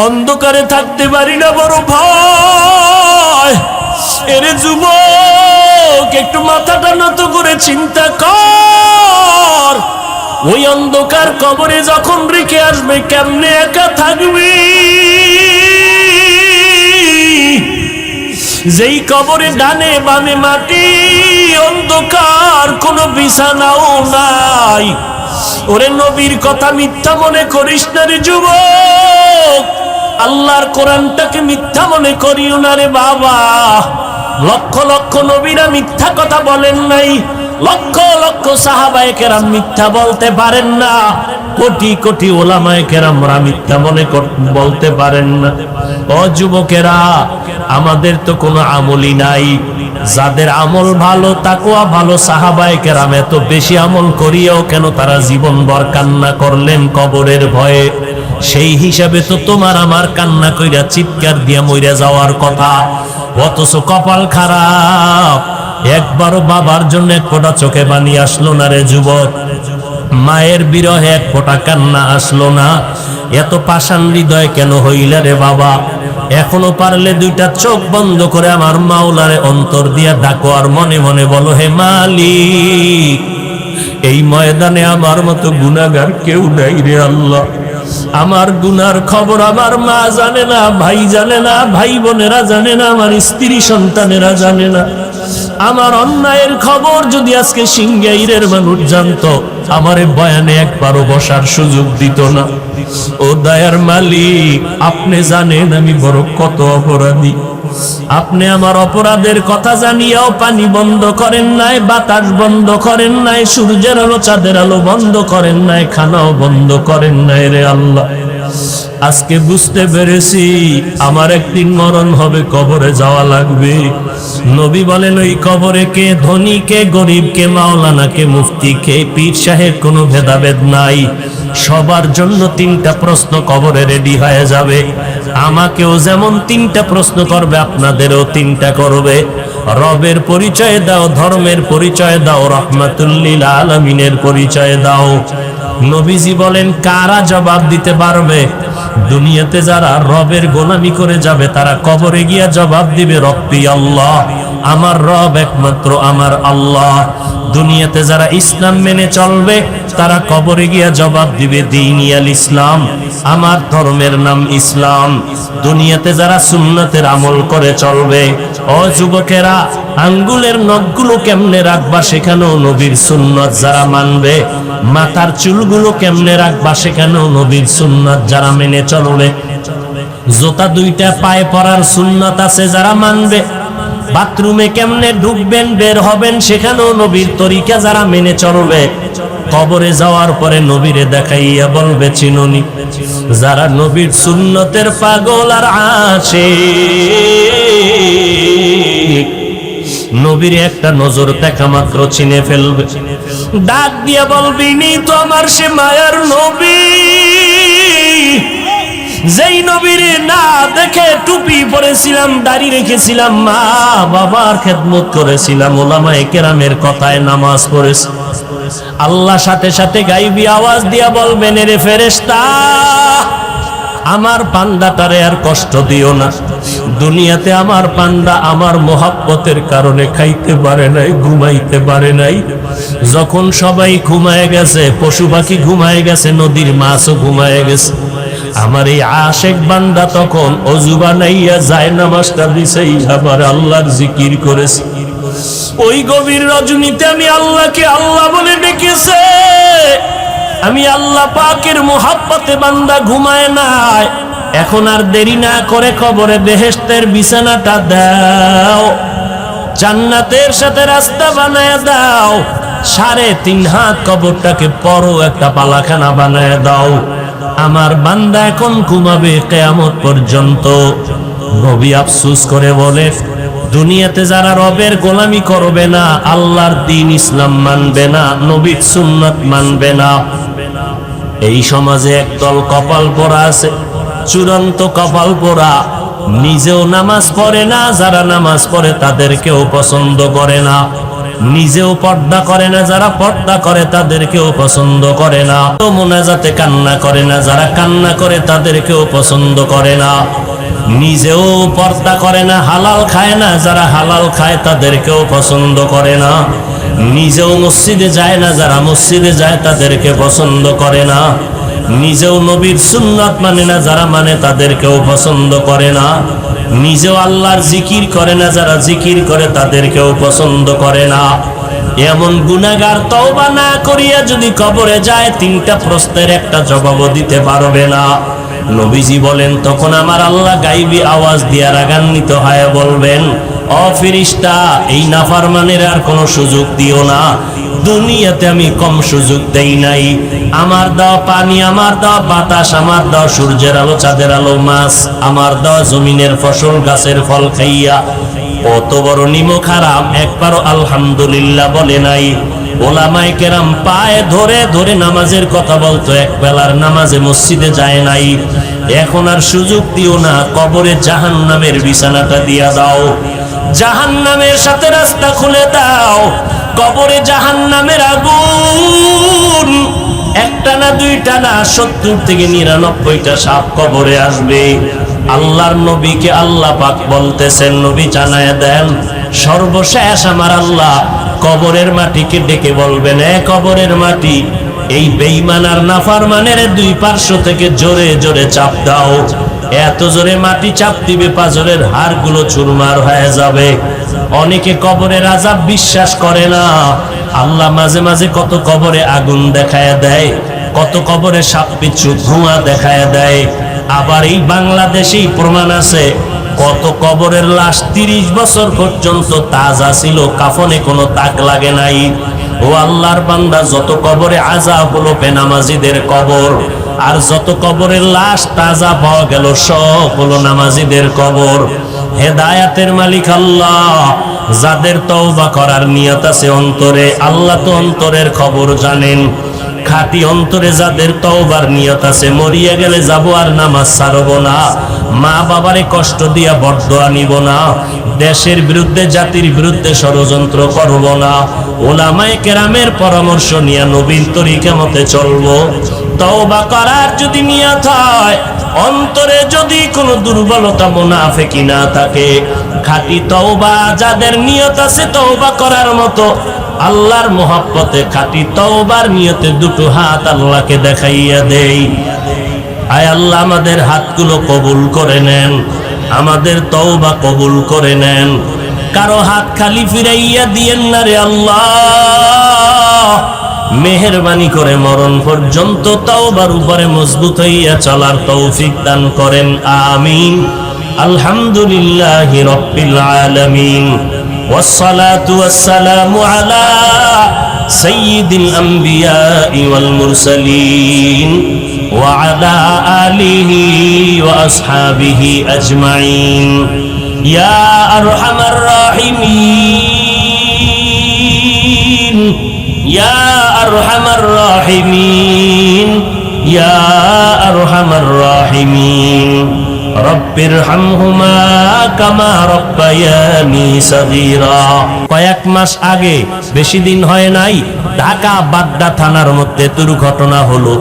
অন্ধকারে থাকতে পারি না, বড় ভয়। এরে যুবক, একটু মাথাটা নত করে চিন্তা কর, ওই অন্ধকার কবরে যখন রেখে আসবে কেমনে একা থাকবি? যেই কবরে ডানে বামে মাটি, অন্ধকার, কোনো বিছানাও নাই। ওরে নবীর কথা মিথ্যা মনে করিস না রে যুবক, আল্লাহর কোরআনটাকে মিথ্যা মনে করিও না রে বাবা। লক্ষ লক্ষ নবীরা মিথ্যা কথা বলেন নাই, লক্ষ লক্ষ সাহাবায়ে কেরাম মিথ্যা বলতে পারেন না, কোটি কোটি ওলামায়ে কেরামরা মিথ্যা মনে বলতে পারেন না। ও যুবকেরা, আমাদের তো কোনো আমলই নাই। যাদের আমল ভালো, তাকওয়া ভালো, সাহাবায়ে কেরাম এত বেশি আমল করিয়াও কেন তারা জীবনভর কান্না করলেন কবরের ভয়ে? সেই হিসাবে তো তোমার আমার কান্না কইরা চিৎকার দিয়া মইরা যাওয়ার কথা, অথচ কপাল খারাপ, একবারও বাবার জন্য এক ফোঁটা চোখে পানি আসলো না রে যুবক। মায়ের বিরহে এক ফোঁটা কান্না আসলো না। এত পাষাণ হৃদয় কেন হইলা রে বাবা? এখনো পারলে দুইটা চোখ বন্ধ করে আমার মাওলারে অন্তর দিয়া ডাকো আর মনে মনে বলো, হে মালিক, এই ময়দানে আমার মতো গুনাহগার কেউ নাই রে আল্লাহ। আমার গুনার খবর আমার মা জানে না, ভাই জানে না, ভাই বোনেরা জানে না, আমার স্ত্রী সন্তানেরা জানে না। আমার অন্যায়ের খবর যদি আজকে সিংগাইরের মানুষ জানতো, আমারে বয়ানে একবারও বসার সুযোগ দিত না। ও দয়ার মালিক, আপনি জানেন আমি বড় কত অপরাধী। আপনি আমার অপরাধের কথা জানিয়াও পানি বন্ধ করেন নাই, বাতাস বন্ধ করেন নাই, সূর্যের আলো চাঁদের আলো বন্ধ করেন নাই, খানাও বন্ধ করেন নাই রে আল্লাহ। আজকে বুঝতে পেরেছি আমার একদিন মরণ হবে, কবরে যাওয়া লাগবে। নবী বলেন, ওই কবরে কে ধনী, কে গরিব, কে মাওলানা, কে মুফতি, কে পীর সাহেব, কোনো ভেদাভেদ নাই। সবার জন্য তিনটা প্রশ্ন কবরে রেডি হয়ে যাবে। আমাকেও যেমন তিনটা প্রশ্ন করবে, আপনাদেরও তিনটা করবে। রবের পরিচয় দাও, ধর্মের পরিচয় দাও, রাহমাতুল লিল আলামিনের পরিচয় দাও। নবীজি বলেন, কারা জবাব দিতে পারবে? দুনিয়াতে যারা রবের গোলামি করে যাবে তারা কবরে গিয়া জবাব দিবে, রব্বি আল্লাহ, আমার রব একমাত্র আমার আল্লাহ। দুনিয়াতে যারা ইসলাম মেনে চলবে তারা কবরে গিয়া জবাব দিবে, দীনিয়াল ইসলাম, আমার ধর্মের নাম ইসলাম। দুনিয়াতে যারা সুন্নতের আমল করে চলবে, ও যুবকেরা, আঙ্গুলের নখগুলো কেমনে রাখবা সেখানেও নবীর সুন্নত যারা মানবে। মাথার চুলগুলো কেমনে রাখবা সেখানেও নবীর সুন্নত যারা মেনে চলবে। জুতা দুইটা পায়ে পরার সুন্নত আছে যারা মানবে। বাথরুমে কেমনে ঢুকবেন বের হবেন সেখানেও নবীর তরিকা যারা মেনে চলবে। কবরে যাওয়ার পরে নবীরে দেখাইয়া বলবে, চিনুনি? যারা নবীর সুন্নতের পাগল আর আশিক, নবীর একটা নজর দেখা মাত্র চিনে ফেলবে। ডাক দিয়া বলবি, নি তো আমার সে মায়ার নবী, যেই নবীরে না দেখে টুপি পরেছিলাম, দাড়ি রেখেছিলাম, মা বাবার খেদমত করেছিলাম, ওলামায়ে কেরামের কথায় নামাজ পড়েছি। আল্লাহ সাথে সাথে গাইবি আওয়াজ দিয়া বলবেন, রে ফেরেশতা, আমার পান্ডাটারে আর কষ্ট দিও না। দুনিয়াতে আমার পান্ডা আমার মোহাব্বতের কারণে খাইতে পারে নাই, ঘুমাইতে পারে নাই। যখন সবাই ঘুমায় গেছে, পশু পাখি ঘুমায় গেছে, নদীর মাছও ঘুমায় গেছে, আমার এই আশেক বান্দা তখন অজু বানাইয়া যায় নামাজটা দিছেই আবার আল্লাহর জিকির করেছে। ওই গভীর রজনীতে আমি আল্লাহকে আল্লাহ বলে ডেকেছে। আমি আল্লাহ পাকের মোহাব্বতে বান্দা ঘুমায় নাই। এখন আর দেরি না করে কবরে বেহেশতের বিছানাটা দাও, জান্নাতের সাথে রাস্তা বানায় দাও। 3.5 হাত কবরটাকে পরও একটা পালাখানা বানায় দাও। আমার বান্দা এখন ঘুমাবে কিয়ামত পর্যন্ত। নবী আফসোস করে বলে, দুনিয়াতে যারা রবের গোলামি করবে না, আল্লাহর দ্বীন ইসলাম মানবে না, নবীর সুন্নাত মানবে না, এই সমাজে একদল কপাল পোড়া আছে, চূড়ান্ত কপাল পোড়া। নিজেও নামাজ পড়ে না, যারা নামাজ পড়ে তাদেরকেও পছন্দ করে না। নিজেও পর্দা করে না, যারা পর্দা করে তাদেরকেও পছন্দ করে না। তো মোনাজাতে কান্না করে না, যারা কান্না করে তাদেরকেও পছন্দ করে না। নিজেও পর্দা করে না, হালাল খায় না, যারা হালাল খায় তাদেরকেও পছন্দ করে না। নিজেও মসজিদে যায় না, যারা মসজিদে যায় তাদেরকে পছন্দ করে না। নিজেও নবীর সুন্নাত মানে না, যারা মানে তাদেরকেও পছন্দ করে না। নিজেও আল্লাহর জিকির করে না, যারা জিকির করে তাদেরকেও পছন্দ করে না। এমন গুনাহগার তওবা না করিয়া যদি কবরে যায়, তিনটা প্রশ্নের একটা জবাবও দিতে পারবে না। নবীজি বলেন, তখন আমার আল্লাহ গাইবী আওয়াজ দিয়া রাগান্বিত হয়ে বলবেন, ও ফেরেশতা, এই নাফরমানের আর কোনো সুযোগ দিও না। দুনিয়াতে আমি কম সুযোগ দেই নাই। আমার দেওয়া পানি, আমার দেওয়া বাতাস, আমার দেওয়া সূর্যের আলো, চাঁদের আলো, মাছ, আমার দেওয়া জমিনের ফসল, গাছের ফল খাইয়া কত বড় নিমক হারাম একবারও আলহামদুলিল্লাহ বলে নাই। ওলামায়ে কেরাম পায়ে ধরে ধরে নামাজের কথা বলতো, এক বেলার নামাজে মসজিদে যায় নাই। এখন আর সুযোগ দিও না, কবরে জাহান্নামের বিছানাটা দিয়া দাও, জাহান্নামের সাথে রাস্তা খুলে দাও। কবরে জাহান্নামের আগুন একটা না, দুইটা না, 70 থেকে 99টা সাপ কবরে আসবে। আল্লাহর নবীকে আল্লাহ পাক বলতেছেন, নবী জানায় দেন, সর্বশেষ আমার আল্লাহ কবরের মাটিকে ডেকে বলবেন, এ কবরের মাটি, এই বেঈমান আর নাফরমানের দুই পার্শ্ব থেকে জোরে জোরে চাপ দাও। এত জোরে মাটি চাপ দিবে, পাজরের হাড়গুলো চুরমার হয়ে যাবে। অনেকে কবরের আযাব বিশ্বাস করে না। আল্লাহ মাঝে মাঝে কত কবরে আগুন দেখায় দেয়, কত কবরে সাপ বিচ্ছু ধোঁয়া দেখায় দেয়। আবার এই বাংলাদেশেই প্রমাণ আছে, কত কবরের লাশ 30 বছর পর্যন্ত তাজা ছিল, কাফনে কোনো তাক লাগে নাই। ও আল্লাহর বান্দা, যত কবরে আযাব হলো বেনামাজিদের কবর, আর যত কবরের লাশ তাজা পাওয়া গেল সব হলো নামাজিদের কবর। হেদায়াতের মালিক আল্লাহ, যাদের তওবা করার নিয়ত আছে অন্তরে, আল্লাহ তো অন্তরের খবর জানেন। খাঁটি অন্তরে যাদের তওবার নিয়ত আছে, মরিয়া গেলে যাব আর নামাজ ছাড়ব না, মা বাবারে কষ্ট দিয়া বরদোয়া নিব না, দেশের বিরুদ্ধে জাতির বিরুদ্ধে ষড়যন্ত্র করব না, ওলামায়ে কেরামের পরামর্শ নিয়ে নবীর তরিকা মতে চলবো। তওবা করার যদি নিয়ত হয়, অন্তরে যদি কোনো দুর্বলতা মুনাফিকি না থাকে, খাঁটি তওবা যাদের নিয়ত আছে তওবা করার মতো, আল্লাহর মহব্বতে খাঁটি তওবার নিয়তে দুটো হাত আল্লাহকে দেখাইয়া দেই। আয় আল্লাহ, আমাদের হাতগুলো কবুল করে নেন, আমাদের তওবা কবুল করে নেন। কারো হাত খালি ফিরাইয়া দিয়েন না রে আল্লাহ। মেহেরবানি করে মরণ পর্যন্ত তওবার উপরে মজবুত হইয়া চলার তৌফিক দান করেন, আমিন। আলহামদুলিল্লাহি রাব্বিল আলামিন, ওয়াসসালাতু ওয়াসসালামু আলা সাইয়্যিদিল আমবিয়াই ওয়াল মুরসালিন ওয়া আলা আলিহি ওয়া আসহাবিহি আজমাইন। ইয়া আরহামার রাহিমিন, ইয়া আরহামার রাহিমিন, ইয়া আরহামার রাহিমিন। রব্বিরহামহুমা কামা রব্বায়ানি সগীরা। কয়েক মাস আগে, বেশি দিন হয় নাই, ঢাকা বাড্ডা থানার মধ্যে দুর্ঘটনা হলো।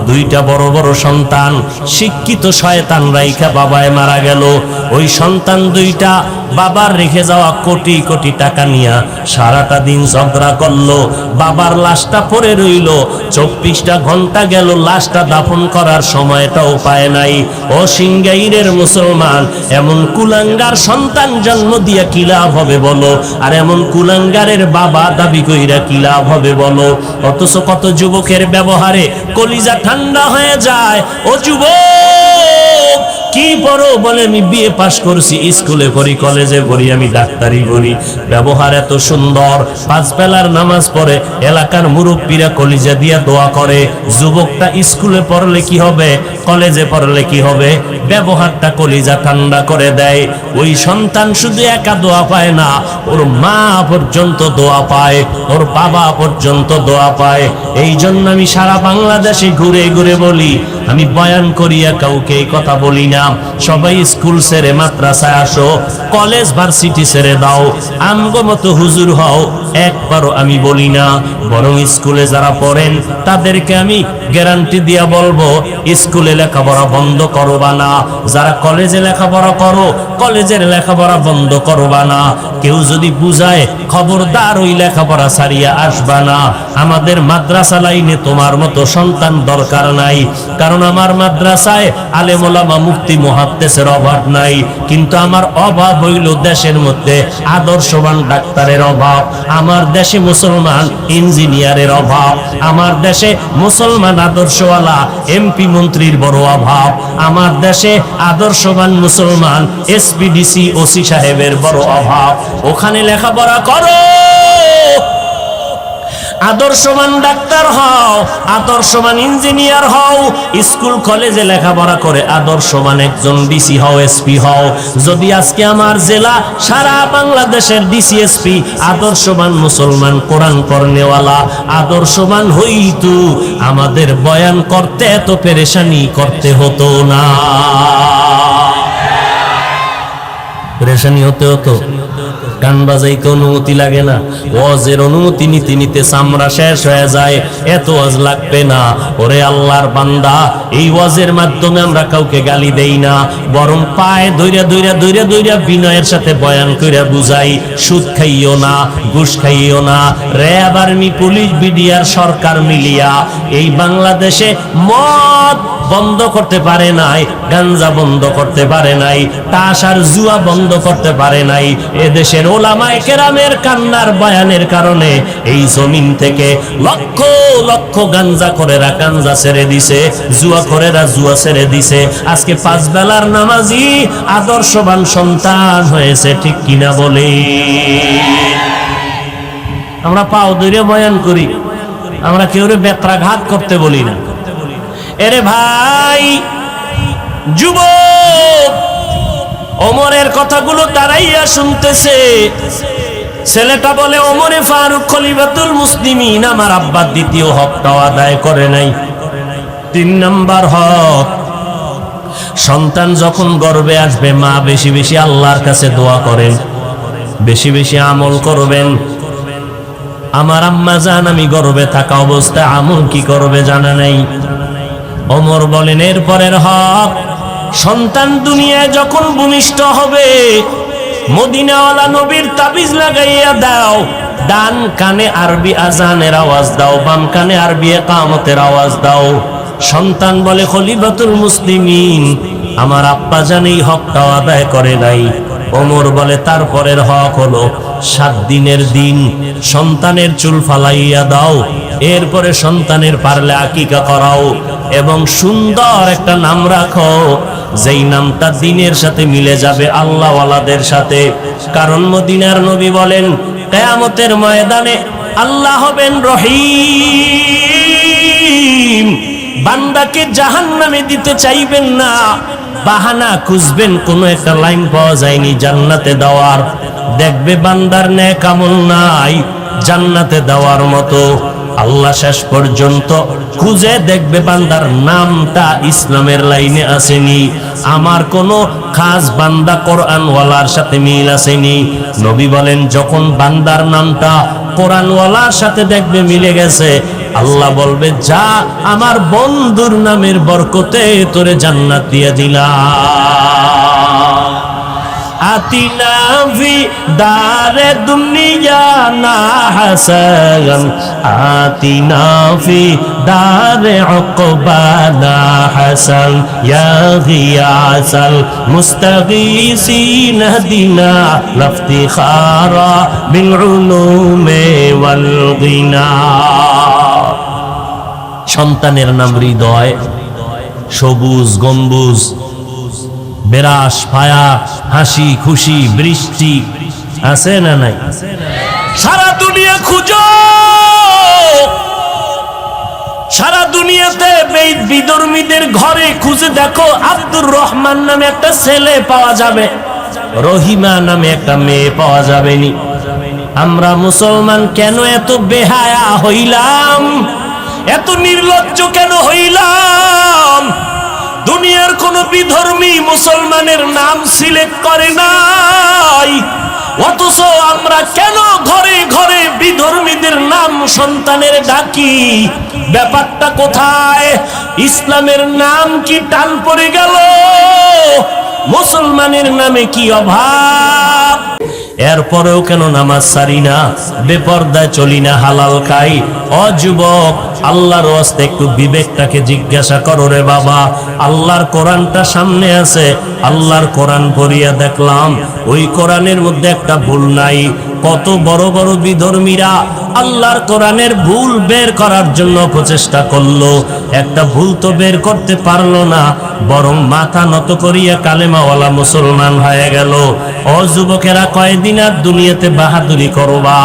দুইটা বড় বড় সন্তান, শিক্ষিত শয়তান রাইখা বাবায় মারা গেল। ওই সন্তান দুইটা বাবার রেখে যাওয়া কোটি কোটি টাকা নিয়া সারাটা দিন ঝগড়া করলো। বাবার লাশটা পড়ে রইল, 24টা ঘন্টা গেল, লাশটা দাফন করার সময়টাও পায় নাই। ও সিংগাইরের মুসলমান, এমন কুলাঙ্গার সন্তান জন্ম দিয়া কি লাভ হবে বলো? আর এমন কুলাঙ্গারের বাবা দাবি কইরা কি লাভ হবে বলো? অথচ কত যুবকের ব্যবহারে কলিজা ঠান্ডা হয়ে যায়। ও যুবক, কি পড়ো? বলে আমি বিএ পাশ করছি, স্কুলে পড়ি, কলেজে পড়ি, আমি ডাক্তারি পড়ি। ব্যবহার এত সুন্দর, 5 বেলার নামাজ পড়ে, এলাকার মুরব্বীরা কলিজা দিয়া দোয়া করে। যুবকটা স্কুলে পড়লে কি হবে, কলেজে পড়লে কি হবে? ব্যবহারটা কলিজা ঠান্ডা করে দেয়। ওই সন্তান শুধু একা দোয়া পায় না, ওর মা পর্যন্ত দোয়া পায়, ওর বাবা পর্যন্ত দোয়া পায়। এই জন্য আমি সারা বাংলাদেশে ঘুরে ঘুরে বলি, আমি বয়ান করিয়া কাউকে এই কথা বলি না। সবাই স্কুল ছেড়ে মাদ্রাসায় আসো, কলেজ ভার্সিটি ছেড়ে দাও, আমগো মতো হুজুর হও, একবারও আমি বলি না। বরং স্কুলে যারা পড়েন তাদেরকে আমি গ্যারান্টি দিয়া বলবো, স্কুলে লেখাপড়া বন্ধ করবা না। যারা কলেজে লেখাপড়া করো, কলেজের লেখাপড়া বন্ধ করবা না। কেউ যদি বুঝায়, খবরদার ওই লেখাপড়া ছাড়িয়া আসবা না। আমাদের মাদ্রাসা লাইনে তোমার মতো সন্তান দরকার নাই, কারণ আমার মাদ্রাসায় আলেম ওলামা মুফতি মুহাদ্দিসের অভাব নাই, কিন্তু আমার অভাব হইল দেশের মধ্যে আদর্শবান ডাক্তারের অভাব। আমার দেশে মুসলমান ইঞ্জিনিয়ারের অভাব, আমার দেশে মুসলমান আদর্শওয়ালা এমপি মন্ত্রীর বড় অভাব, আমার দেশে আদর্শবান মুসলমান এসপিডিসি ওসি সাহেবের বড় অভাব। ওখানে লেখাপড়া করো, আদর্শবান ডাক্তার হও, আদর্শবান ইঞ্জিনিয়ার হও। স্কুল কলেজে লেখাপড়া করে আদর্শবান একজন ডিসি হও, এসপি হও। যদি আজকে আমার জেলা সারা বাংলাদেশের ডিসি এসপি আদর্শবান মুসলমান কোরআন পড়নেওয়ালা আদর্শবান হইতো, আমাদের বয়ান করতে এত পেরেশানি করতে হতো না। পেরেশানি হতে হতো, গান বাজাইতে অনুমতি লাগে না, ওয়াজের অনুমতি নিতে নিতে চামড়া শেষ হয়ে যায়, এত ওয়াজ লাগবে না। ওরে আল্লাহর বান্দা, এই ওয়াজের মাধ্যমে আমরা কাউকে গালি দেই না, বরং পায়ে দইরা দইরা দইরা দইরা বিনয়ের সাথে বয়ান কইরা বুঝাই। সুদ খাইও না, ঘুষ খাইও না। র্যাব, আর্মি, পুলিশ, বিডিআর, সরকার মিলিয়া এই বাংলাদেশে মদ বন্ধ করতে পারে নাই, গাঞ্জা বন্ধ করতে পারে নাই, তাস আর জুয়া বন্ধ করতে পারে নাই। এদেশের ওলামায়ে কেরামের কান্নার বয়ানের কারণে এই জমিন থেকে লক্ষ লক্ষ গাঞ্জা করেরা গাঞ্জা ছেড়ে দিছে, জুয়া করেরা জুয়া ছেড়ে দিছে। আজকে 5 বেলার নামাজি আদর্শবান সন্তান হয়েছে, ঠিক কিনা বলে? আমরা পাও ধরে বয়ান করি, আমরা কেউরে বেত্রাঘাত করতে বলি না। এরে ভাই যুবক, ওমরের কথাগুলো দাঁড়াইয়া শুনতেছে। ছেলেটা বলে, ওমরে ফারুক খলিফাতুল মুসলিমিন আমার আব্বার দ্বিতীয় হকটাও আদায় করে নাই। 3 নাম্বার হক, সন্তান যখন গর্ভে আসবে মা বেশি বেশি আল্লাহর কাছে দোয়া করেন, বেশি বেশি আমল করবেন। আমার আম্মা জান আমি গর্ভে থাকা অবস্থায় আমল কি করবে জানা নাই। ওমর বলেন, এরপরের হক, সন্তান দুনিয়ায় যখন ভূমিষ্ঠ হবে মদিনাওয়ালা নবীর তাবিজ লাগাইয়া দাও। ডান কানে আরবি আজানের আওয়াজ দাও, বাম কানে আরবি ইকামতের আওয়াজ দাও। সন্তান বলে, খলিফাতুল মুসলিমিন আমার আব্বা জান এই হকটাও আদায় করে নাই। ওমর বলে, তারপরের হক হলো 7 দিনের দিন সন্তানের চুল ফালাইয়া দাও, এরপরে সন্তানের পারলে আকিকা করাও এবং সুন্দর একটা নাম রাখো, যেই নামটা দিনের সাথে মিলে যাবে আল্লাহওয়ালাদের সাথে। কারণ মদিনার নবী বলেন, কিয়ামতের ময়দানে আল্লাহ হবেন রহিম, বান্দাকে জাহান্নামে দিতে চাইবেন না, বাহানা খুঁজবেন, কোনো একটা লাইন পাওয়া যায়নি জান্নাতে দেওয়ার। দেখবে বান্দার নেক আমল নাই জান্নাতে দেওয়ার মতো, আল্লাহ শেষ পর্যন্ত খুঁজে দেখবে বান্দার নামটা ইসলামের লাইনে আসেনি, আমার কোনো খাস বান্দা কোরআনওয়ালার সাথে মিল আসেনি। নবী বলেন, যখন বান্দার নামটা কোরআনওয়ালার সাথে দেখবে মিলে গেছে, আল্লাহ বলবে, যা আমার বন্ধুর নামের বরকতে তোরে জান্নাত দিয়ে দিলাম। আতিনা ফি দারে দুনিয়া না হাসান, আতিনা ফি দারে উকবা না হাসান, ইয়া গিয়াসাল মুস্তাগীসিন হদিনা লাফতিখারা বিল উলুমে ওয়াল গিনা। সন্তানের নাম হৃদয়, সবুজ গম্বুজ, বেরাস ফায়া, হাসি খুশি, বৃষ্টি আছে না নাই? সারা দুনিয়া খুঁজো, সারা দুনিয়াতে বিধর্মীদের ঘরে খুঁজে দেখো, আব্দুর রহমান নামে একটা ছেলে পাওয়া যাবে, রহিমা নামে একটা মেয়ে পাওয়া যাবে নি। আমরা মুসলমান কেন এত বেহায়া হইলাম? এত নির্লজ্জ কেন হইলাম? দুনিয়ার কোন বিধর্মী মুসলমানের নাম সিলেক্ট করে নাই, অথচ আমরা কেন ঘরে ঘরে বিধর্মীদের নাম সন্তানের ডাকি? ব্যাপারটা কোথায়? ইসলামের নাম কি টান পড়ে গেল? মুসলমানের নামে কি অভাব? এরপরেও কেন নামাজ সারি না, বেপরদায় চলি না, হালাল খাই? ও যুবক, আল্লাহর ওয়াস্তে একটু বিবেকটাকে জিজ্ঞাসা করো রে বাবা। আল্লাহর কোরআনটা সামনে আছে, আল্লাহর কোরআন পড়িয়া দেখলাম ওই কোরআনের মধ্যে একটা ভুল নাই। কত বড় বড় বিধর্মীরা আল্লাহর কোরআনের ভুল বের করার জন্য প্রচেষ্টা করলো, একটা ভুল তো বের করতে পারলো না, বরং মাথা নত করিয়া কালেমাওয়ালা মুসলমান হয়ে গেল। ও যুবকেরা, কয়দিন আর দুনিয়াতে বাহাদুরি করবা?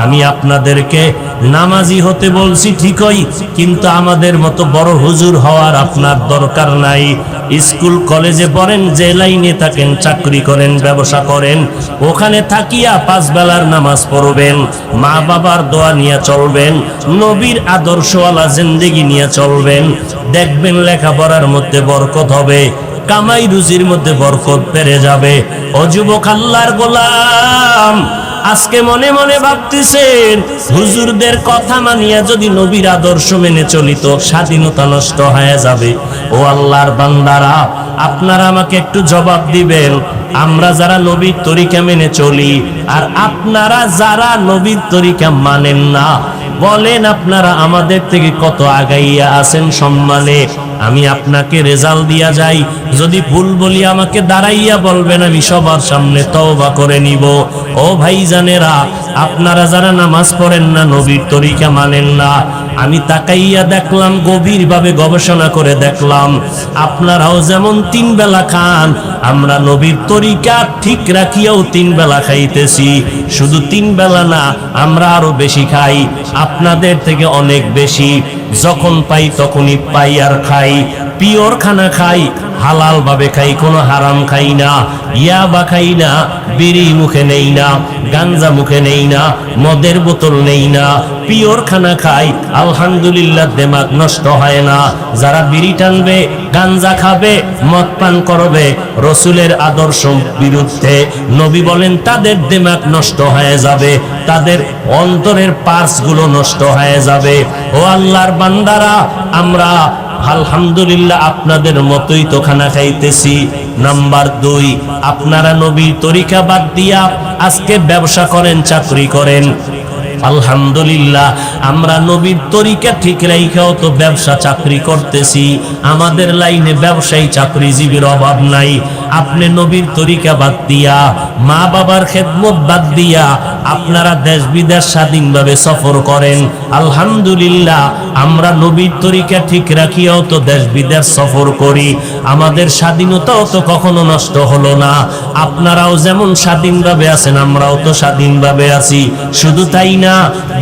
আমি আপনাদেরকে নামাজি হতে বলছি ঠিকই, কিন্তু আমাদের মতো বড় হুজুর হওয়ার আপনার দরকার নাই। স্কুল কলেজে পড়েন, যে লাইনে থাকেন, চাকরি করেন, ব্যবসা করেন, ওখানে থাকিয়া 5 বেলার নামাজ পড়বেন, মা বাবার দোয়া নিয়ে চলবেন, নবীর আদর্শওয়ালা জিন্দেগি নিয়ে চলবেন। দেখবেন লেখাপড়ার মধ্যে বরকত হবে, কামাই রুজির মধ্যে বরকত বেড়ে যাবে। ও যুবক, আল্লাহর গোলাম, আজকে মনে মনে ভাবতেছেন হুজুরদের কথা মানিয়া যদি নবীর আদর্শ মেনে চলিত, স্বাধীনতা নষ্ট হয়ে যাবে। ও আল্লাহর বান্দারা, আপনারা আমাকে একটু জবাব দিবেন, আমরা যারা নবীর তরিকা মেনে চলি আর আপনারা যারা নবীর তরিকা মানেন না, বলেন আপনারা আমাদের থেকে কত আগাইয়া আছেন সম্মানে? আমি আপনাকে রেজাল্ট দিয়া যাই, যদি ভুল বলি আমাকে দাঁড়াইয়া বলবেন, আমি সবার সামনে তওবা করে নিব। ও ভাইজানেরা, আপনারা যারা নামাজ পড়েন না, নবীর তরিকা মানেন না, আমি তাকাইয়া দেখলাম, গভীরভাবে গবেষণা করে দেখলাম, আপনারাও যেমন 3 বেলা খান, আমরা নবীর তরিকা ঠিক রাখিয়াও 3 বেলা খাইতেছি। শুধু 3 বেলা না, আমরা আরো বেশি খাই, আপনাদের থেকে অনেক বেশি। যখন পাই তখনই পাই আর খাই, পিওর খানা খাই, হালাল ভাবে খাই, কোনো হারাম খাই না, ইয়াবা খাই না, বিড়ি মুখে নেই না, গাঞ্জা মুখে নেই না, মদের বোতল নেই না, পিওর খানা খাই। আলহামদুলিল্লাহ, দিমাগ নষ্ট হয় না। যারা বিড়ি টানবে, গাঞ্জা খাবে, মদ পান করবে, রসুলের আদর্শ বিরুদ্ধে, নবী বলেন তাদের দিমাগ নষ্ট হয়ে যাবে, তাদের অন্তরের পার্স গুলো নষ্ট হয়ে যাবে। ও আল্লাহর বান্দারা, আমরা আলহামদুলিল্লাহ আপনাদের মতোই তো খানা খাইতেছি। নাম্বার 2, আপনারা নবীর তরিকা বাদ দিয়া আজকে ব্যবসা করেন, চাকরি করেন। আলহামদুলিল্লাহ, আমরা নবীর তরিকা ঠিক রাইখাও তো ব্যবসা চাকরি করতেছি। আমাদের লাইনে ব্যবসায়ী চাকরিজীবীর অভাব নাই। আপনি নবীর তরিকা বাদ দিয়া, মা বাবার খেদমত বাদ দিয়া আপনারা দেশ বিদেশ স্বাধীনভাবে সফর করেন। আলহামদুলিল্লাহ, আমরা নবীর তরিকা ঠিক রাখিয়াও তো দেশ বিদেশ সফর করি। আমাদের স্বাধীনতাও তো কখনো নষ্ট হলো না। আপনারাও যেমন স্বাধীনভাবে আছেন, আমরাও তো স্বাধীনভাবে আছি। শুধু তাই না,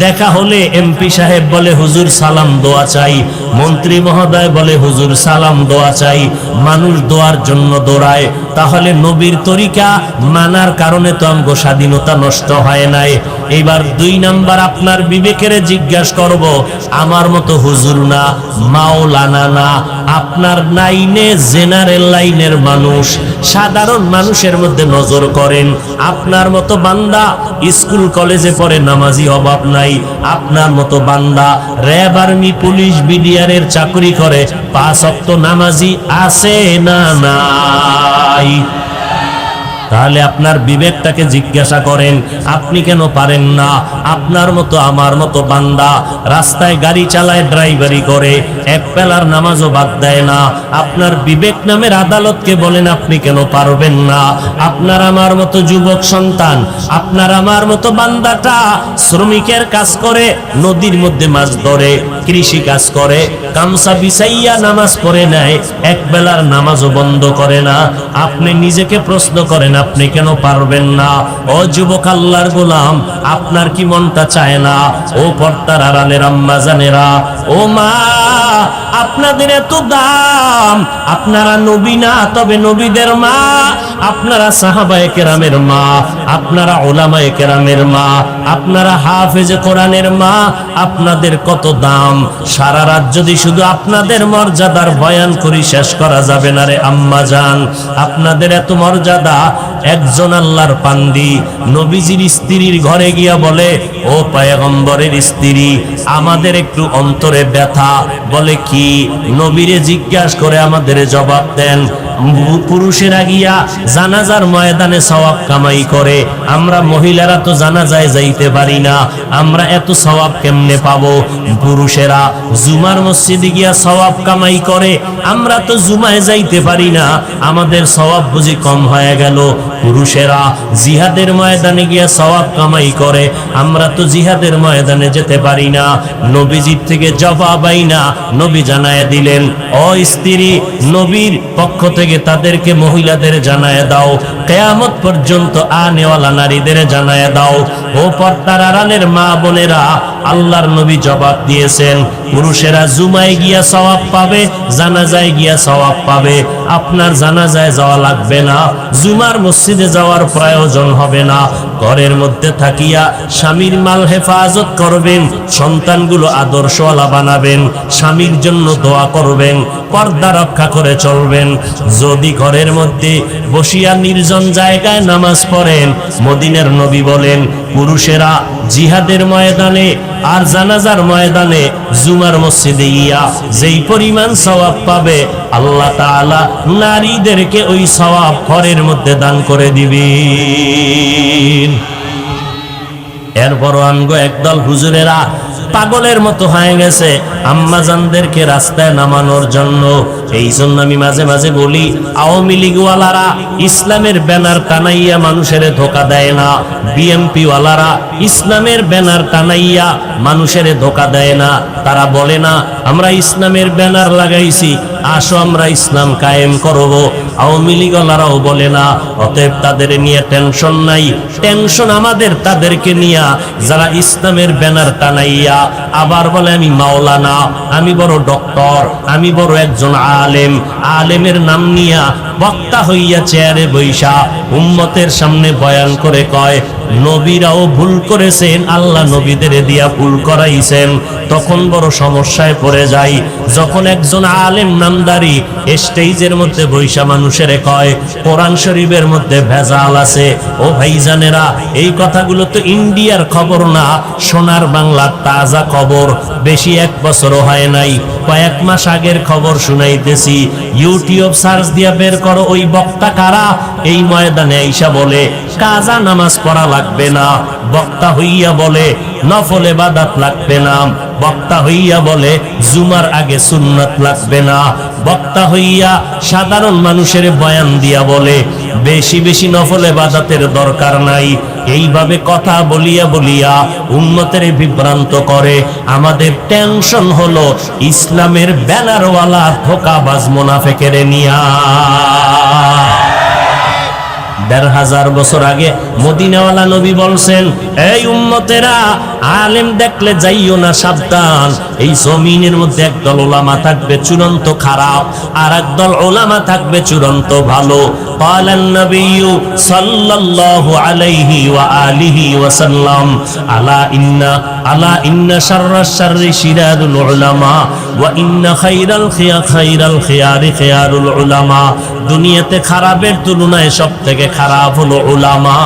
দেখা হলে এমপি সাহেব বলে হুজুর সালাম দোয়া চাই, মন্ত্রী মহোদয় বলে হুজুর সালাম দোয়া চাই, মানুষ দোয়ার জন্য দৌড়ায়। তাহলে নবীর তরিকা মানার কারণে তো আমগো স্বাধীনতা নষ্ট হয় নাই। এবার 2 নাম্বার, আপনার বিবেকের জিজ্ঞাসা করব, আমার মতো হুজুর না, মাওলানা না, আপনার লাইনে জেনারেল লাইনের মানুষ, সাধারণ মানুষের মধ্যে নজর করেন। আপনার মতো বান্দা স্কুল কলেজে পড়ে, নামাজি অভাব নাই। আপনার মতো বান্দা র্যাব, আর্মি, পুলিশ, বিডিআরের চাকরি করে, 5 ওয়াক্ত নামাজি আছে না নাই? তাহলে আপনার বিবেকটাকে জিজ্ঞাসা করেন, আপনি কেন পারেন না? আপনার মতো আমার মতো বান্দা রাস্তায় গাড়ি চালায়, ড্রাইভারি করে, 1 বেলার নামাজও বাদ দেয় না। আপনার বিবেক নামের আদালতকে বলেন, আপনি কেন পারবেন না? আপনার আমার মতো যুবক সন্তান, আপনার আমার মতো বান্দাটা শ্রমিকের কাজ করে, নদীর মধ্যে মাছ ধরে, কৃষি কাজ করে, গামছা বিছাইয়া নামাজ পড়ে নেয়, 1 বেলার নামাজও বন্ধ করে না। আপনি নিজেকে প্রশ্ন করেন, আপনি কেন পারবেন না? ও যুবক, আল্লাহর গোলাম, আপনার কি মনটা চায় না? ও পর্দার আড়ালের আম্মা জানেরা, ও মা, আপনাদের এত দাম, আপনারা নবী না তবে নবীদের মা, আপনারা সাহাবায়ে কেরামের মা, আপনারা উলামায়ে কেরামের মা, আপনারা হাফেজে কোরআনের মা, আপনাদের কত দাম। সারা রাত যদি শুধু আপনাদের মর্যাদার বয়ান করি শেষ করা যাবে না রে আম্মা জান। আপনাদের এত মর্যাদা, একজন আল্লাহর পান্ডি নবীজির স্ত্রীর ঘরে গিয়া বলে, ও পয়গম্বরের স্ত্রী, আমাদের একটু অন্তরে ব্যথা। বলে কি? নবীরে জিজ্ঞাসা করে আমাদের জবাব দেন। পুরুষেরা গিয়া জানাজার ময়দানে সওয়াব কামাই করে, আমরা মহিলারা তো জানাজায় যাইতে পারি না, আমরা এত সওয়াব কেমনে পাবো? পুরুষেরা জুমার মসজিদে গিয়া সওয়াব কামাই করে, আমরা তো জুমায় যাইতে পারি না, আমাদের সওয়াব বুঝি কম হয়ে গেল? পুরুষেরা জিহাদের ময়দানে গিয়া সওয়াব কামাই করে, আমরা তো জিহাদের ময়দানে যেতে পারি না। নবীজির থেকে জবাব আইনা নবী জানায় দিলেন, ও স্ত্রী, নবীর পক্ষ থেকে তাদেরকে মহিলাদের জানায় দাও, কিয়ামত পর্যন্ত আনেওয়ালা নারীদের জানায় দাও। ও পর্দার আড়ালের মা বোনেরা, আল্লাহর নবী জবাব দিয়েছেন, পুরুষেরা জুমায় গিয়া সওয়াব পাবে, জানাজায় গিয়া সওয়াব পাবে। আপনার জানাজায় যাওয়া লাগবে না, জুমার মসজিদে যাওয়ার প্রয়োজন হবে না। ঘরের মধ্যে থাকিয়া স্বামীর মাল হেফাজত করবেন, সন্তানগুলো আদর্শওয়ালা বানাবেন, স্বামীর জন্য দোয়া করবেন, পর্দা রক্ষা করে চলবেন। যদি ঘরের মধ্যে বসিয়া নির্জন জায়গায় নামাজ পড়েন, মদিনার নবী বলেন, পুরুষেরা জিহাদের ময়দানে আর জানাজার ময়দানে জুমার মসজিদে গিয়া যেই পরিমাণ সওয়াব পাবে, আল্লাহ তাআলা নারীদেরকে ওই সওয়াব ঘরের মধ্যে দান করে দিবেন। এরপর আমগো একদল হুজুরেরা পাগলের মতো হয়ে গেছে আম্মাজানদেরকে রাস্তায় নামানোর জন্য। এই জন্য আমি মাঝে মাঝে বলি, আওয়ামী লীগওয়ালারা ইসলামের ব্যানার টানাইয়া মানুষের ধোকা দেয় না, বিএমপি ওয়ালারা ইসলামের ব্যানার টানাইয়া মানুষের ধোকা দেয় না। তারা বলে না আমরা ইসলামের ব্যানার লাগাইছি, আসো আমরা ইসলাম কায়েম করব। আওয়ামী লীগওয়ালারাও বলে না, অতএব তাদের নিয়ে টেনশন নাই, টেনশন আমাদের তাদেরকে নিয়া যারা ইসলামের ব্যানার টানাইয়া আবার বলে আমি মাওলানা, আমি বড় ডক্টর, আমি বড় একজন আলেম, আলেমের নাম নিয়া বক্তা হইয়া চেয়ারে বৈশা উম্মতের সামনে বয়ান করে কয় নবীরাও ভুল করেছেন, আল্লাহ নবীদের দিয়া ভুল করাইছেন। তখন বড় সমস্যায় পড়ে যাই যখন একজন আলেম নামদারি স্টেজের মধ্যে বৈশা মানুষের কয় কোরআন শরীফের মধ্যে ভেজাল আছে। ও ভাইজানেরা, এই কথাগুলো তো ইন্ডিয়ার খবর না, সোনার বাংলার তাজা খবর। বেশি এক বছরও হয় নাই, কয়েক মাস আগের খবর শুনাইতেছি। ইউটিউব সার্চ দিয়া বের করো ওই বক্তা কারা। এই ময়দানে আইসা বলে কাজা নামাজ পড়া লাগবে না, বক্তা হইয়া বলে নফল ইবাদত লাগবে না, বক্তা হইয়া বলে জুমার আগে সুন্নাত লাগবে না, বক্তা হইয়া সাধারণ মানুষের বয়ান দিয়া বলে বেশি বেশি নফল ইবাদতের দরকার নাই। এইভাবে কথা বলিয়া বলিয়া উম্মতের বিভ্রান্ত করে। আমাদের টেনশন হলো ইসলামের ব্যানারওয়ালা ধোঁকাবাজ মুনাফিকের নিয়া। ১৫০০ বছর আগে মদিনাওয়ালা নবী বলছেন, এই উম্মতেরা আলেম দেখলে যাইও না, সাবধান। এই জমিনের মধ্যে একদল উলামা থাকবে চূড়ান্ত খারাপ, আর একদল উলামা থাকবে চূড়ান্ত ভালো। ক্বালান নবিয়্যু সাল্লাল্লাহু আলাইহি ওয়া আলিহি ওয়া সাল্লাম, আলা ইন্না শাররাশ শাররি শিরারুল উলামা ওয়া ইন্না খায়রাল খিয়ারি খিয়ারুল উলামা। দুনিয়াতে খারাপের তুলনায় সবথেকে খারাপ হলো উলামা,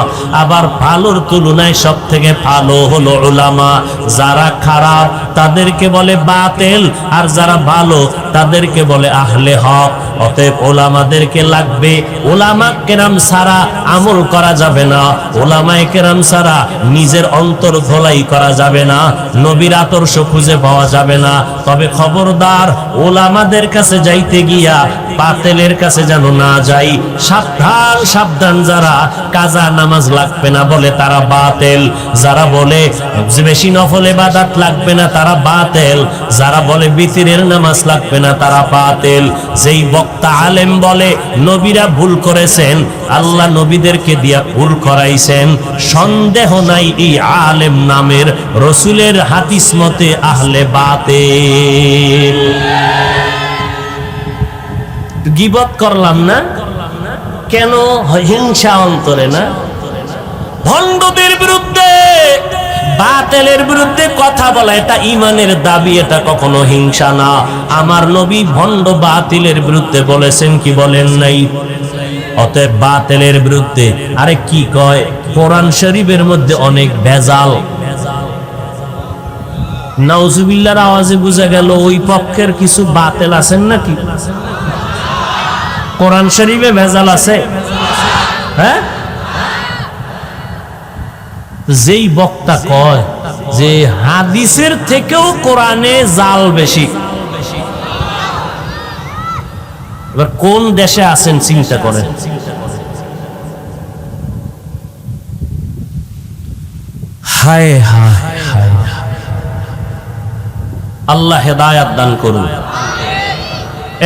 আবার ভালোর তুলনায় সবথেকে ভালো হলো উলামা। যারা খারাপ তাদেরকে বলে বাতিল, আর যারা ভালো তাদেরকে বলে আহলে হক। অতএব ওলামাদেরকে লাগবে। ওলামা কেরাম ছাড়া আমল করা যাবে না, ওলামায়ে কেরাম ছাড়া নিজের অন্তর ধোলাই করা যাবে না, নবীর আদর্শ খুঁজে পাওয়া যাবে না। তবে খবরদার, ওলামাদের কাছে যাইতে গিয়া বাতিলের কাছে যেন না যাই। সাবধান সাবধান, যারা কাজা নামাজ লাগবে না বলে তারা বাতিল, যারা বলে বেশি নফল ইবাদত লাগবে না তারা বাতিল, বাতিল, যারা বলে বিতিরের নামাজ লাগবে না তারা বাতিল। যেই বক্তা আলেম বলে নবীরা ভুল করেছেন, আল্লাহ নবীদেরকে দিয়া ভুল করাইছেন, সন্দেহ নাই এই আলেম নামের রসুলের হাদিস মতে আহলে বাতিল। গীবত করলাম না কেন? হিংসা অন্তরে না? ভণ্ডদের বিরুদ্ধে, বাতিলের বিরুদ্ধে কথা বলা এটা ঈমানের দাবি, এটা কখনো হিংসা না। আমার নবী ভণ্ড বাতিলের বিরুদ্ধে বলেছেন কি বলেন নাই? অতএব বাতিলের বিরুদ্ধে। আরে কি কয়, কোরআন শরীফের মধ্যে অনেক ভেজাল। নাউজুবিল্লাহর আওয়াজে বোঝা গেল ওই পক্ষের কিছু বাতিল আছেন নাকি? কোরআন শরীফে ভেজাল আছে? হ্যাঁ, যেই বক্তা কয় যে হাদিসের থেকেও কোরআনে জাল বেশি, এবার কোন দেশে আছেন চিন্তা করেন। হায় হায় হায়, আল্লাহ হেদায়াত দান করুন।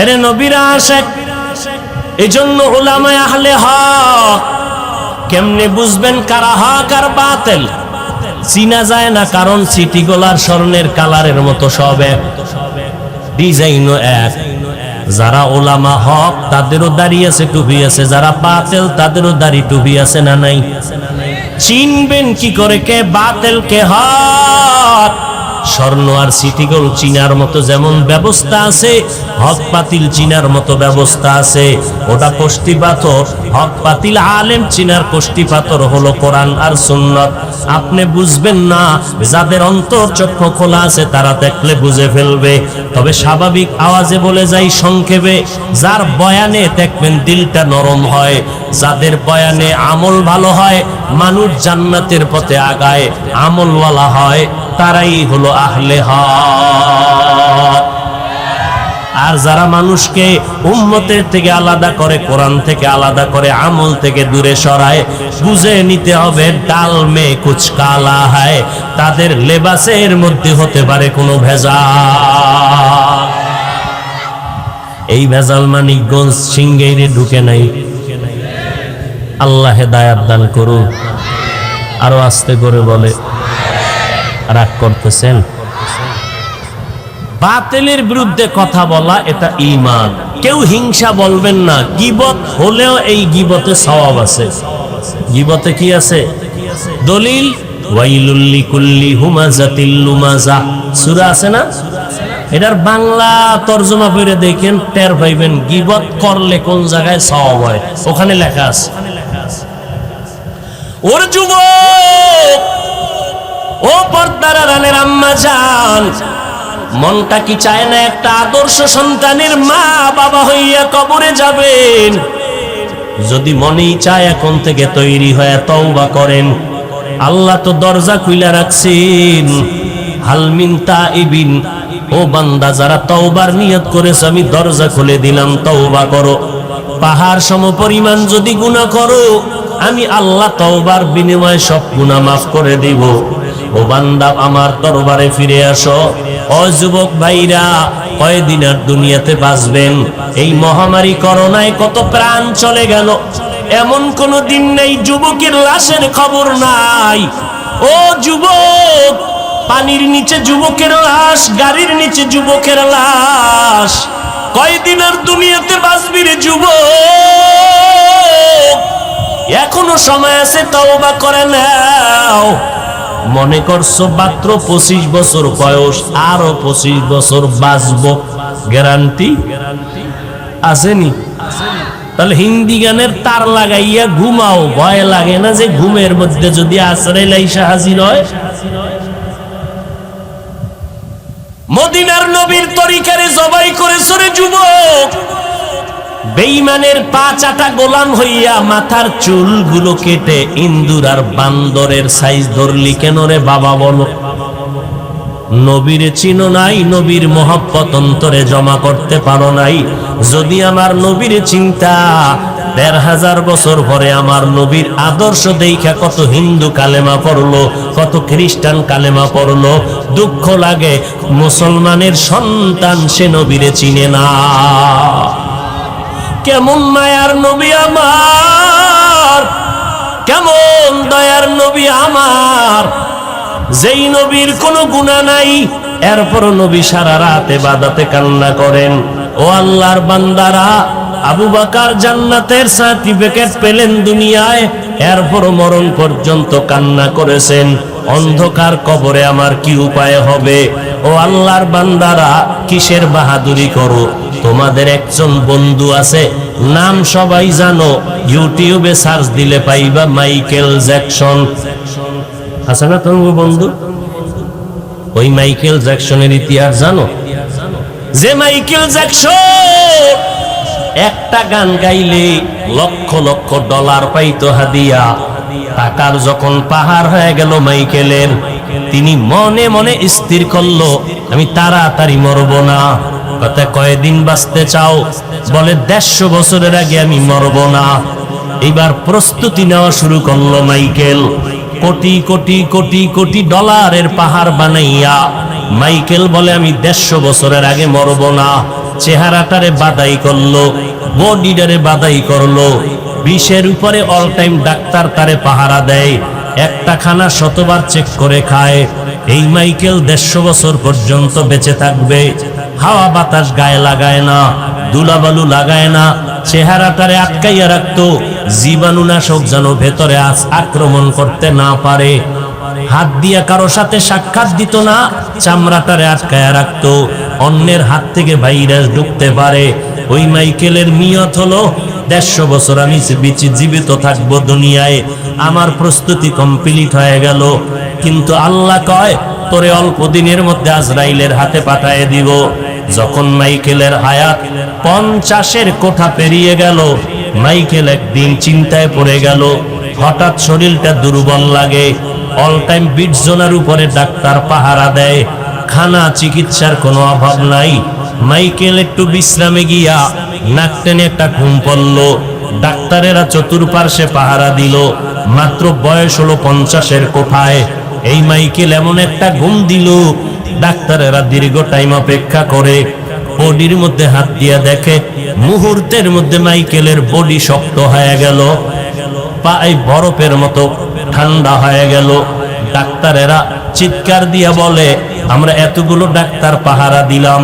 এরে নবীরা আশেক, এজন্য উলামায়ে আহলে হক কেমনে বুঝবেন কারা হক আর বাতিল? চিনা যায় না, কারণ সিটি গোলার স্বর্ণের কালারের মতো সব এক, ডিজাইনও এক। যারা উলামা হক তাদেরও দাড়ি আছে, টুপি আছে, যারা বাতিল তাদেরও দাড়ি টুপি আছে না নাই? চিনবেন কি করে কে বাতিল কে হক? স্বর্ণ আর সিটি গোল্ড চিনার মতো যেমন ব্যবস্থা আছে, হক বাতিল চিনার মতো ব্যবস্থা আছে। ওটা কষ্টি পাথর, হক বাতিল আলেম চিনার কষ্টি পাথর হলো কোরআন আর সুন্নাত। আপনি বুঝবেন না, যাদের অন্তর চক্ষু খোলা আছে তারা দেখলে বুঝে ফেলবে। তবে স্বাভাবিক আওয়াজে বলে যাই সংক্ষেপে, যার বয়ানে দেখবেন দিলটা নরম হয়, যাদের বয়ানে আমল ভালো হয়, মানুষ জান্নাতের পথে আগায়, আমলওয়ালা হয়, তারাই হলো আহলে হক। আর যারা মানুষকে উম্মতের থেকে আলাদা করে, কোরআন থেকে আলাদা করে, আমল থেকে দূরে সরায়, বুঝে নিতে হবে ডাল মে কুছ কালা হয়, তাদের লেবাসের মধ্যে হতে পারে কোনো ভেজাল। এই ভেজাল মানিকগঞ্জ সিংহেইরে ঢুকে নাই। আল্লাহ হেদায়াত দান করুন। আরো আস্তে করে বলে, রাগ করতেছেন? বাতিলের বিরুদ্ধে কথা বলা এটা ঈমান। কেউ হিংসা বলবেন না। গীবত হলেও এই গীবতে সওয়াব আছে। গীবতে কি আছে? দলিল ওয়াইলুল লিকুল্লি হুমাযাতিল লুমাযা সূরা আছে না? এটার বাংলা তরজমা করে দেখেন, টের পাইবেন গীবত করলে কোন জায়গায় সওয়াব হয়, ওখানে লেখা আছে। ওর যুবক, ও পর্দার আড়ালের আম্মা জান, মনটা কি চায় না একটা আদর্শ সন্তানের মা বাবা হইয়া কবরে যাবেন? যদি মনেই চায় এখন থেকে তৈরি হয়ে তওবা করেন। আল্লাহ তো দরজা খুইলা রাখছেন, হালমিন তাইবিন, ও বান্দা যারা তওবার নিয়ত করেছ আমি দরজা খুলে দিলাম, তওবা করো। পাহাড় সম পরিমাণ যদি গুনাহ করো, আমি আল্লাহ তওবার বিনিময়ে সব গুনাহ মাফ করে দিব। ও বান্দা আমার দরবারে ফিরে আসো। ও যুবক ভাইরা, কয়দিন আর দুনিয়াতে বাঁচবেন? এই মহামারী করোনায় কত প্রাণ চলে গেল, এমন কোন দিন নেই যুবকের লাশের খবর নাই। ও যুবক, পানির নিচে যুবকের লাশ, গাড়ির নিচে যুবকের লাশ। কয়দিন আর দুনিয়াতে বাঁচবি রে যুবক? এখনো সময় আছে, তওবা করে নাও। মনে করছো মাত্র 25 বছর বয়স, আরো 25 বছর বাঁচবো, গ্যারান্টি আসেনি? তাহলে হিন্দি গানের তার লাগাইয়া ঘুমাও, ভয় লাগে না যে ঘুমের মধ্যে যদি আজরাইল আইসা হাজির হয়? মদিনার নবীর তরিকারে জবাই করেছো রে যুবক। বেঈমানের পা চাটা গোলাম হইয়া মাথার চুলগুলো কেটে ইন্দুর আর বান্দরের সাইজ ধরলি কেন রে বাবা বলো? নবীরে চিনো নাই, নবীর মহব্বত অন্তরে জমা করতে পারো নাই। যদি আমার নবীরে চিন্তা, ১৫০০ বছর পরে আমার নবীর আদর্শ দেখা কত হিন্দু কালেমা পড়লো, কত খ্রিস্টান কালেমা পড়লো। দুঃখ লাগে মুসলমানের সন্তান সে নবীরে চিনে না। কেমন মায়ার নবী আমার, কেমন দয়ার নবী আমার, যেই নবীর কোনো গুনাহ নাই, এরপর নবী সারা রাত ইবাদতে কান্না করেন। ও আল্লাহর বান্দারা, আবু বকর জান্নাতের সার্টিফিকেট পেলেন দুনিয়ায়, এরপর মরণ পর্যন্ত কান্না করেছেন। অন্ধকার কবরে আমার কি উপায় হবে? ও আল্লাহর বান্দারা, কিসের বাহাদুরি করো? তোমাদের একজন বন্ধু আছে, নাম সবাই জানো, ইউটিউবে সার্চ দিলে পাইবা, মাইকেল জ্যাকসন। আছে না তোমার বন্ধু? ওই মাইকেল জ্যাকসনের ইতিহাস জানো? যে মাইকেল জ্যাকসন একটা গান গাইলে লক্ষ লক্ষ ডলার পাইতো হাদিয়া। টাকার যখন পাহাড় হয়ে গেল মাইকেলের, তিনি মনে মনে স্থির করলো, আমি তাড়াতাড়ি মরব না। কথা, কয়দিন বাঁচতে চাও? বলে ১৫০ বছরের আগে আমি মরব না। এবার প্রস্তুতি নেওয়া শুরু করলো মাইকেল। কোটি কোটি কোটি কোটি ডলারের পাহাড় বানাইয়া মাইকেল বলে, আমি ১৫০ বছরের আগে মরব না। চেহারাটারে বাদাই করলো, বডিটারে বাদাই করলো। ২০-এর উপরে অল টাইম ডাক্তার তারে পাহারা দেয়, একটা খানা শতবার চেক করে খায়। এই মাইকেল ১৫০ বছর পর্যন্ত বেঁচে থাকবে। হাওয়া বাতাস গায়ে লাগায় না, ধুলাবালু লাগায় না, চেহারাটারে আটকাইয়া রাখতো, জীবাণুনাশক যেন ভেতরে আক্রমণ করতে না পারে। হাত দিয়া কারো সাথে সাক্ষাৎ দিত না, চামড়াটারে আটকায়া রাখতো, অন্যের হাত থেকে ভাইরাস ঢুকতে পারে। ওই মাইকেলের নিয়ত হলো, ১৫০ বছর আমি জীবিত থাকবো দুনিয়ায়, আমার প্রস্তুতি কমপ্লিট হয়ে গেল। কিন্তু আল্লাহ কয়, তোরে অল্প দিনের মধ্যে আজরাইলের হাতে পাঠায় দিব। যখন মাইকেলের হায়াত ৫০-এর কোঠা পেরিয়ে গেল, মাইকেল একদিন চিন্তায় পড়ে গেল। হঠাৎ শরীরটা দুর্বল লাগে, অল টাইম বিটজোনার উপরে ডাক্তার পাহারা দেয়, খানা চিকিৎসার কোনো অভাব নাই। মাইকেল একটু বিশ্রামে গিয়া নাক টেনে একটা ঘুম পড়ল। ডাক্তারেরা চতুর্পার্শ্বে পাহারা দিল, মাত্র বয়স হলো ৫০-এর কোঠায়। এই মাইকেল এমন একটা ঘুম দিল, ডাক্তারেরা দীর্ঘ টাইম অপেক্ষা করে বডির মধ্যে হাত দিয়া দেখে, মুহূর্তের মধ্যে মাইকেলের বডি শক্ত হয়ে গেল, পায়ে বরফের মতো ঠান্ডা হয়ে গেল। ডাক্তারেরা চিৎকার দিয়া বলে, আমরা এতগুলো ডাক্তার পাহারা দিলাম,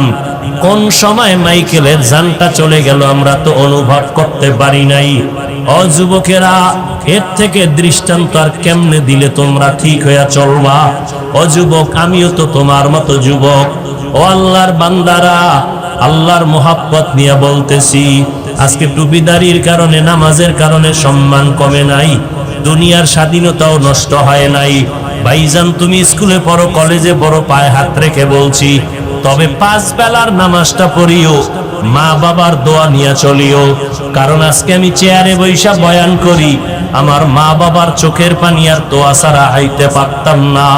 কোন সময় মাইকেলের জানটা চলে গেল আমরা তো অনুভব করতে পারি নাই। ও যুবকেরা, এর থেকে দৃষ্টান্ত আর কেমনে দিলে তোমরা ঠিক হইয়া চলবা? ও যুবক, আমিও তো তোমার মতো যুবক। ও আল্লাহর বান্দারা, আল্লাহর মোহাব্বত নিয়ে বলতেছি, আজকে টুপিদারির কারণে, নামাজের কারণে সম্মান কমে নাই, দুনিয়ার স্বাধীনতাও নষ্ট হয় নাই। ভাইজান, তুমি স্কুলে পড়ো, কলেজে পড়ো, পায়ে হাত রেখে বলছি, তবে ৫ বেলার নামাজটা পড়িও, মা বাবার দোয়া নিয়ে চলিও। কারণ আজকে আমি চেয়ারে বৈশা বয়ান করি, আমার মা বাবার চোখের পানি আর দোয়া ছাড়া হাইতে পারতাম না।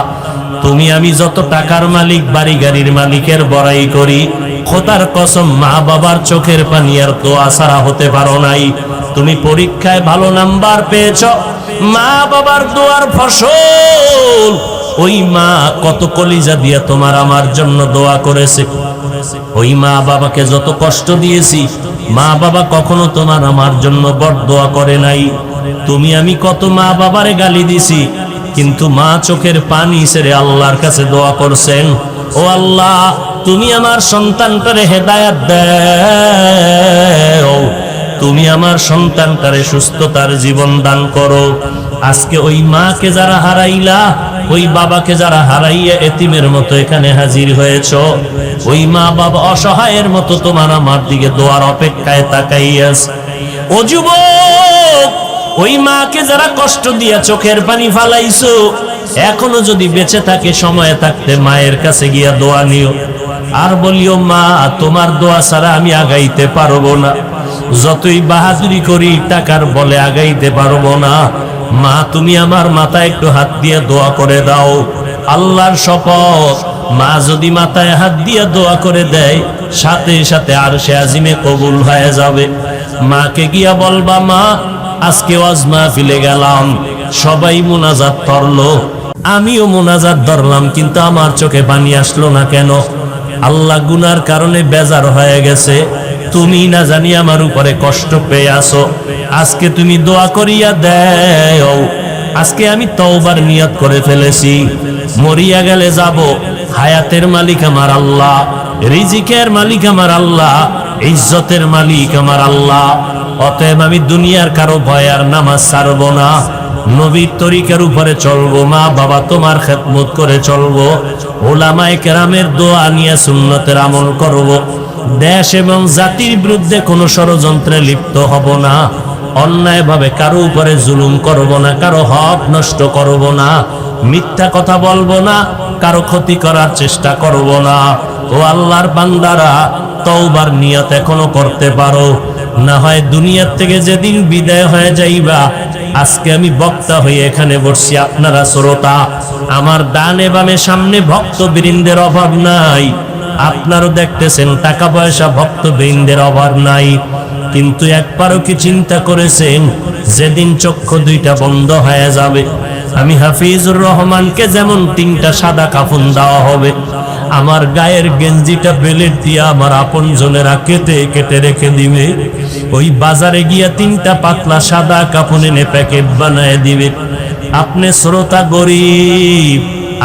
তুমি আমি যত টাকার মালিক, বাড়ি গাড়ির মালিকের বড়াই করি, খোদার কসম মা বাবার চোখের পানি আর দোয়া ছাড়া হতে পারো নাই। তুমি পরীক্ষায় ভালো নাম্বার পেয়েছ, মা বাবার দোয়ার ফসল। ওই মা কত কলিজা দিয়া তোমার আমার জন্য দোয়া করেছে। ওই মা বাবাকে যত কষ্ট দিয়েছি, মা বাবা কখনো তোমার আমার জন্য বরদোয়া করে নাই। তুমি আমি কত মা বাবারে গালি দিছি, কিন্তু মা চোখের পানি ছেড়ে আল্লাহর কাছে দোয়া করছেন, ও আল্লাহ তুমি আমার সন্তানটারে হেদায়েত দাও, তুমি আমার সন্তানটারে সুস্থতার জীবন দান করো। আজকে ওই মাকে যারা হারাইলা, ওই বাবাকে যারা হারাইয়া এতিমের মতো এখানে হাজির হয়েছ, ওই মা বাবা অসহায়ের মতো তোমার আমার দিকে দোয়ার অপেক্ষায় তাকাইয়াছ। ও যুবক, ওই মাকে যারা কষ্ট দিয়া চোখের পানি ফালাইছো, এখনো যদি বেঁচে থাকে, সময় থাকতে মায়ের কাছে গিয়া দোয়া নিও, আর বলিও, মা তোমার দোয়া ছাড়া আমি আগাইতে পারবো না, যতই বাহাদুরি করি টাকার বলে আগাইতে পারবো না। মা তুমি আমার মাথায় একটু হাত দিয়ে দোয়া করে দাও। আল্লাহর শপথ, মা যদি মাথায় হাত দিয়ে দোয়া করে দেয়, সাথে সাথে আরশে আজিমে কবুল হয়ে যাবে। মাকে গিয়া বলবা, মা আজকে ওয়াজ মাহফিলে গেলাম, সবাই মুনাজাত ধরলো, আমিও মুনাজাত ধরলাম, কিন্তু আমার চোখে পানি আসলো না কেন? আল্লাহ গুনার কারণে বেজার হয়ে গেছে, তুমি না জানি আমার উপরে কষ্ট পেয়ে আসো। আজকে তুমি দোয়া করিয়া দেও, আজকে আমি তওবার নিয়ত করে ফেলেছি, মরিয়া গেলে যাব, হায়াতের মালিক আমার আল্লাহ, রিজিকের মালিক আমার আল্লাহ, ইজ্জতের মালিক আমার আল্লাহ। অতএব আমি দুনিয়ার কারো ভয় আর নামাজ ছাড়ব না, নবীর তরিকার উপরে চলবো, মা বাবা তোমার খেদমত করে চলবো, ওলামায়ে কেরামের দোয়া নিয়ে সুন্নতের আমল করব, দেশ এবং জাতির বিরুদ্ধে কোনো ষড়যন্ত্রে লিপ্ত হব না, অন্যায়ভাবে কারো উপরে জুলুম করব না, কারো হক নষ্ট করব না, মিথ্যা কথা বলবো না, কারো ক্ষতি করার চেষ্টা করব না। ও আল্লাহর বান্দারা, তওবার নিয়ত এখনো করতে পারো, না হয় দুনিয়ার থেকে যেদিন বিদায় হয়ে যাইবা, আজকে আমি বক্তা হয়ে এখানে বসছি, আপনারা শ্রোতা, আমার ডানে বামে সামনে ভক্তবৃন্দের অভাব নাই, আপনারও দেখতেছেন টাকা পয়সা ভক্তবৃন্দের অভাব নাই, কিন্তু একবারও কি চিন্তা করেছেন যেদিন চক্ষু দুইটা বন্ধ হয়ে যাবে, আমি হাফিজুর রহমানকে যেমন 3টা সাদা কাফন দেওয়া হবে, আমার গায়ের গেঞ্জিটা বেলেট দিয়া আমার আপন জনেরা কেটে কেটে রেখে দিবে, ওই বাজারে গিয়া 3টা পাতলা সাদা কাফন এনে প্যাকেট বানায় দিবে। আপনি শ্রোতা গরিব,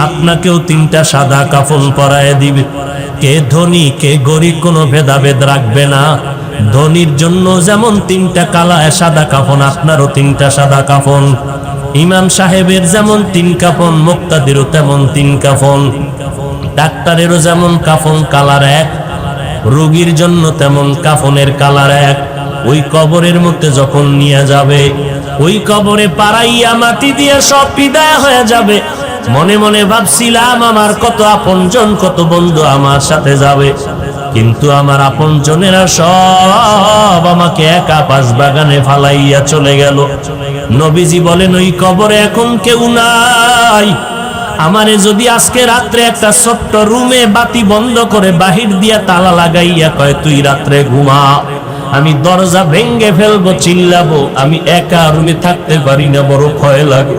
আপনাকেও 3টা সাদা কাফন পরায় দিবে। কে ধনী কে গরিব কোনো ভেদাভেদ রাখবে না, ধনীর জন্য যেমন 3টা কালা সাদা কাফন, আপনারও 3টা সাদা কাফন, ইমাম সাহেবের যেমন 3 কাফন, মুক্তাদিরও তেমন 3 কাফন, ডাক্তারেরও যেমন কাফন কালার এক, রোগীর জন্য তেমন কাফনের কালার এক। ওই কবরের মধ্যে যখন নিয়ে যাবে, ওই কবরে পাড়াইয়া মাটি দিয়ে সব বিদায় হয়ে যাবে, মনে মনে ভাবছিলাম আমার কত আপনজন কত বন্ধু আমার সাথে যাবে, কিন্তু আমার আপনজনেরা সব আমাকে একা পাশ বাগানে ফালাইয়া চলে গেল। নবীজি বলেন, ওই কবরে এখন কেউ নাই, আমারে যদি আজকে রাত্রে একটা ছোট্ট রুমে বাতি বন্ধ করে বাহির দিয়া তালা লাগাইয়া কয় তুই রাত্রে ঘুমা, আমি দরজা ভেঙ্গে ফেলবো, চিল্লাবো, আমি একা রুমে থাকতে পারি না, বড় ভয় লাগে।